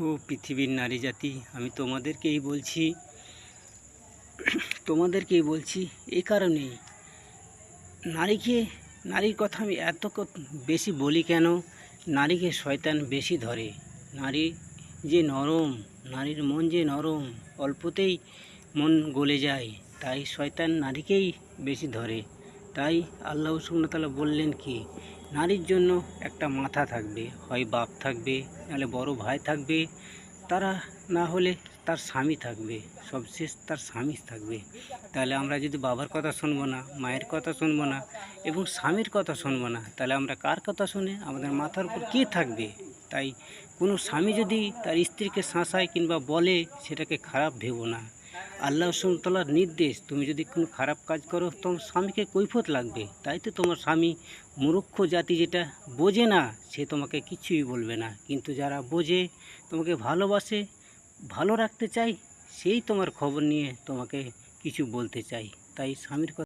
ও পৃথিবীর নারী জাতি, আমি তোমাদেরকেই বলছি এই কারণেই নারীর কথা আমি বেশি বলি কেন। নারীকে শয়তান বেশি ধরে। নারী যে নরম, নারীর মন যে নরম, অল্পতেই মন গলে যায়, তাই শয়তান নারীকেই বেশি ধরে। তাই আল্লাহ সুবহানাহু ওয়া তাআলা বললেন কি, নারীর জন্য একটা মাথা থাকবে, হয় বাপ থাকবে, নাহলে বড় ভাই থাকবে, তারা না হলে তার স্বামী থাকবে, সবশেষ তার স্বামী থাকবে। তাহলে আমরা যদি বাবার কথা শুনবো না, মায়ের কথা শুনবো না এবং স্বামীর কথা শুনবো না, তাহলে আমরা কার কথা শুনে আমাদের মাথার উপর কে থাকবে? তাই কোনো স্বামী যদি তার স্ত্রীকে শাসায় কিংবা বলে, সেটাকে খারাপ ভেবো না। আল্লাহ সুবহানাহু ওয়া তাআলার নির্দেশ, তুমি যদি কোনো খারাপ কাজ করো তোমার স্বামীকে কৈফিয়ত লাগবে। তাই তো তোমার স্বামী মূর্খ জাতি, যেটা বোঝে না সে তোমাকে কিছুই বলবে না, কিন্তু যারা বোঝে, তোমাকে ভালোবাসে, ভালো রাখতে চাই, সেই তোমার খবর নিয়ে তোমাকে কিছু বলতে চাই। তাই স্বামীর কথা